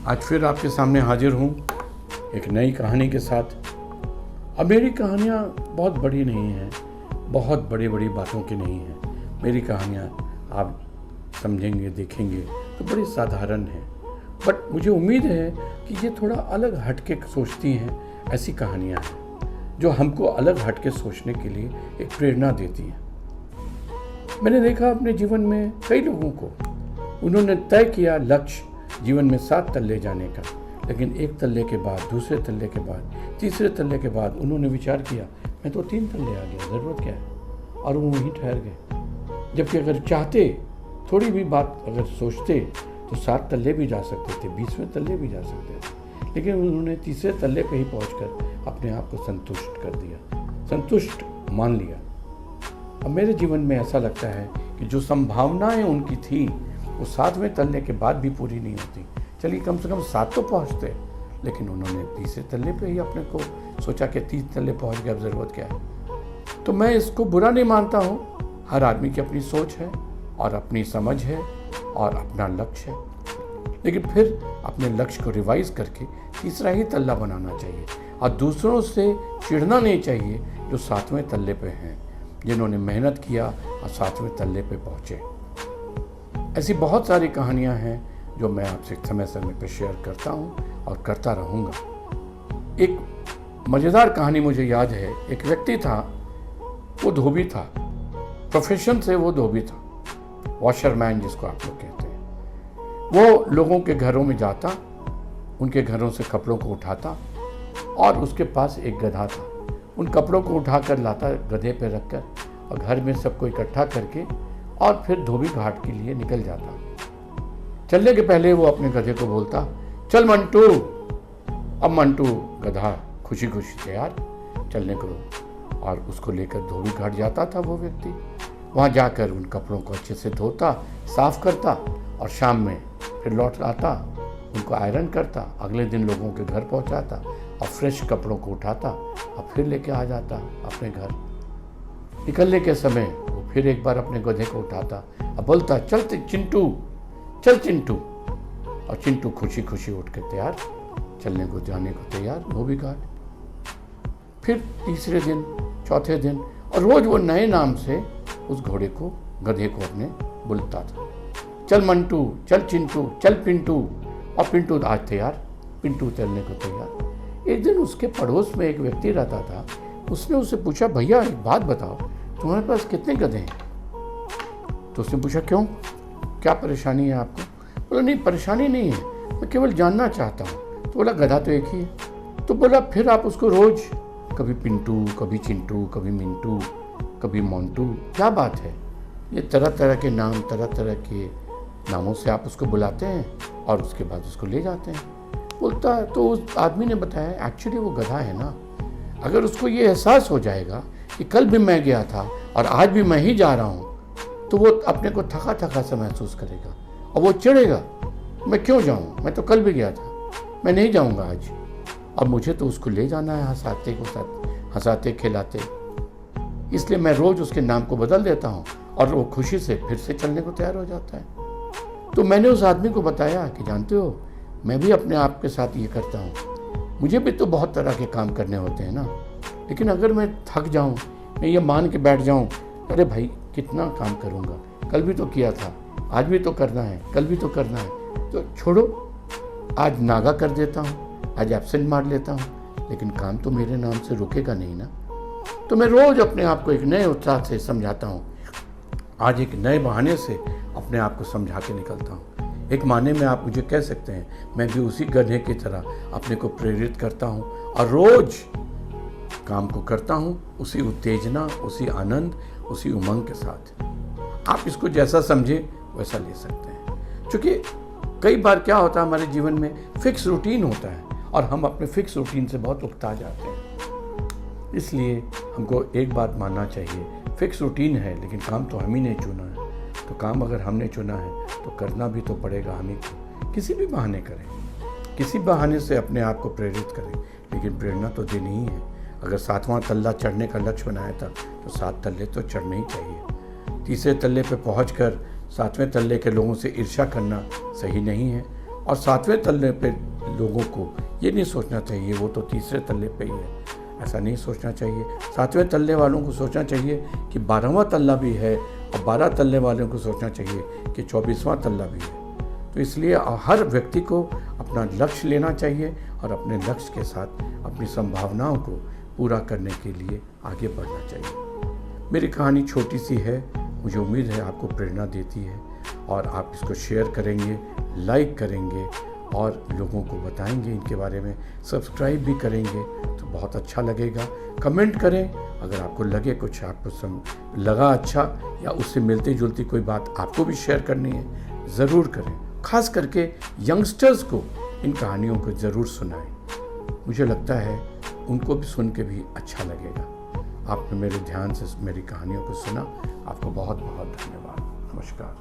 आज फिर आपके सामने हाजिर हूँ एक नई कहानी के साथ। अब मेरी कहानियाँ बहुत बड़ी नहीं हैं, बहुत बड़ी बड़ी बातों की नहीं हैं। मेरी कहानियाँ आप समझेंगे, देखेंगे तो बड़ी साधारण हैं, बट मुझे उम्मीद है कि ये थोड़ा अलग हटके सोचती हैं। ऐसी कहानियाँ हैं जो हमको अलग हटके सोचने के लिए एक प्रेरणा देती हैं। मैंने देखा अपने जीवन में कई लोगों को, उन्होंने तय किया लक्ष्य जीवन में 7 तल्ले जाने का, लेकिन 1 तल्ले के बाद, दूसरे तल्ले के बाद, तीसरे तल्ले के बाद उन्होंने विचार किया मैं तो 3 तल्ले आ गया, ज़रूरत क्या है, और वो वहीं ठहर गए। जबकि अगर चाहते, थोड़ी भी बात अगर सोचते तो 7 तल्ले भी जा सकते थे, 20वें तल्ले भी जा सकते थे, लेकिन उन्होंने तीसरे तल्ले पे ही पहुंचकर अपने आप को संतुष्ट कर दिया, संतुष्ट मान लिया। अब मेरे जीवन में ऐसा लगता है कि जो संभावनाएं उनकी थी वो 7वें तल्ले के बाद भी पूरी नहीं होती। चलिए कम से कम 7 तो पहुंचते, लेकिन उन्होंने तीसरे तल्ले पे ही अपने को सोचा कि 3 तल्ले पहुंच गए, अब ज़रूरत क्या है। तो मैं इसको बुरा नहीं मानता हूँ। हर आदमी की अपनी सोच है और अपनी समझ है और अपना लक्ष्य है, लेकिन फिर अपने लक्ष्य को रिवाइज करके तीसरा ही तल्ला बनाना चाहिए और दूसरों से चिढ़ना नहीं चाहिए जो 7वें तल्ले पे हैं, जिन्होंने मेहनत किया और 7वें तल्ले पे पहुँचे। ऐसी बहुत सारी कहानियाँ हैं जो मैं आपसे समय समय पे शेयर करता हूँ और करता रहूँगा। एक मज़ेदार कहानी मुझे याद है। एक व्यक्ति था, वो धोबी था, प्रोफेशन से वो धोबी था, वॉशरमैन जिसको आप लोग कहते हैं। वो लोगों के घरों में जाता, उनके घरों से कपड़ों को उठाता और उसके पास एक गधा था। उन कपड़ों को उठाकर लाता गधे पे रखकर और घर में सबको इकट्ठा करके और फिर धोबी घाट के लिए निकल जाता। चलने के पहले वो अपने गधे को बोलता, चल मंटू। अब मंटू गधा खुशी खुशी तैयार चलने को, और उसको लेकर धोबी घाट जाता था वो व्यक्ति। वहाँ जाकर उन कपड़ों को अच्छे से धोता, साफ करता और शाम में फिर लौट आता, उनको आयरन करता, अगले दिन लोगों के घर पहुँचाता और फ्रेश कपड़ों को उठाता और फिर लेके आ जाता अपने घर। निकलने के समय वो फिर एक बार अपने गधे को उठाता और बोलता, चल चिंटू, चल चिंटू। और चिंटू खुशी खुशी उठ के तैयार, चलने को जाने को तैयार धोबी घाट। फिर तीसरे दिन, चौथे दिन, और रोज वो नए नाम से उस घोड़े को, गधे को अपने बुलता था। चल मंटू, चल चिंटू, चल पिंटू। और पिंटू आज तैयार, पिंटू चलने को तैयार। एक दिन उसके पड़ोस में एक व्यक्ति रहता था। उसने उससे पूछा, भैया एक बात बताओ, तुम्हारे पास कितने गधे हैं? तो उसने पूछा, क्यों, क्या परेशानी है आपको? बोला, नहीं परेशानी नहीं है, मैं केवल जानना चाहता हूँ। तो बोला, गधा तो एक ही है। तो बोला, फिर आप उसको रोज कभी पिंटू, कभी चिंटू, कभी मिंटू, कभी मोंटू, क्या बात है? ये तरह तरह के नाम, तरह तरह के नामों से आप उसको बुलाते हैं और उसके बाद उसको ले जाते हैं। बोलता है, तो उस आदमी ने बताया, एक्चुअली वो गधा है ना, अगर उसको ये एहसास हो जाएगा कि कल भी मैं गया था और आज भी मैं ही जा रहा हूँ, तो वो अपने को थका थका सा महसूस करेगा और वो चिढ़ेगा, मैं क्यों जाऊँ, मैं तो कल भी गया था, मैं नहीं जाऊँगा आज। अब मुझे तो उसको ले जाना है हंसाते को साथ, हंसाते खिलाते, इसलिए मैं रोज़ उसके नाम को बदल देता हूँ और वो खुशी से फिर से चलने को तैयार हो जाता है। तो मैंने उस आदमी को बताया कि जानते हो, मैं भी अपने आप के साथ ये करता हूँ, मुझे भी तो बहुत तरह के काम करने होते हैं ना, लेकिन अगर मैं थक जाऊँ, मैं ये मान के बैठ जाऊँ, अरे भाई कितना काम करूँगा, कल भी तो किया था, आज भी तो करना है, कल भी तो करना है, तो छोड़ो, आज नागा कर देता हूँ, आज एब्सेंट मार लेता हूँ, लेकिन काम तो मेरे नाम से रुकेगा नहीं ना। तो मैं रोज़ अपने आप को एक नए उत्साह से समझाता हूँ, आज एक नए बहाने से अपने आप को समझा के निकलता हूँ। एक माने में आप मुझे कह सकते हैं, मैं भी उसी गधे की तरह अपने को प्रेरित करता हूँ और रोज़ काम को करता हूँ उसी उत्तेजना, उसी आनंद, उसी उमंग के साथ। आप इसको जैसा समझे वैसा ले सकते हैं, क्योंकि कई बार क्या होता है, हमारे जीवन में फिक्स रूटीन होता है और हम अपने फिक्स रूटीन से बहुत उकता जाते हैं। इसलिए हमको एक बात मानना चाहिए, फिक्स रूटीन है लेकिन काम तो हम ही ने चुना है, तो काम अगर हमने चुना है तो करना भी तो पड़ेगा हमें को। किसी भी बहाने करें, किसी बहाने से अपने आप को प्रेरित करें, लेकिन प्रेरणा तो देनी ही है। अगर 7वां तल्ला चढ़ने का लक्ष्य बनाया था तो 7 तल्ले तो चढ़ने ही चाहिए। तीसरे तल्ले पे पहुंचकर 7वें तल्ले के लोगों से ईर्ष्या करना सही नहीं है। और 7वें तल्ले पे लोगों को ये नहीं सोचना चाहिए वो तो तीसरे तल्ले पे ही है, ऐसा नहीं सोचना चाहिए। 7वें तल्ले वालों को सोचना चाहिए कि 12वां तल्ला भी है, और 12 तल्ले वालों को सोचना चाहिए कि 24वां तल्ला भी है। तो इसलिए हर व्यक्ति को अपना लक्ष्य लेना चाहिए और अपने लक्ष्य के साथ अपनी संभावनाओं को पूरा करने के लिए आगे बढ़ना चाहिए। मेरी कहानी छोटी सी है, मुझे उम्मीद है आपको प्रेरणा देती है, और आप इसको शेयर करेंगे, लाइक करेंगे और लोगों को बताएंगे इनके बारे में, सब्सक्राइब भी करेंगे तो बहुत अच्छा लगेगा। कमेंट करें अगर आपको लगे कुछ आपको लगा अच्छा, या उससे मिलती जुलती कोई बात आपको भी शेयर करनी है, ज़रूर करें। खास करके यंगस्टर्स को इन कहानियों को ज़रूर सुनाएं। मुझे लगता है उनको भी सुन के भी अच्छा लगेगा। आपने मेरे ध्यान से मेरी कहानियों को सुना, आपको बहुत बहुत धन्यवाद। नमस्कार।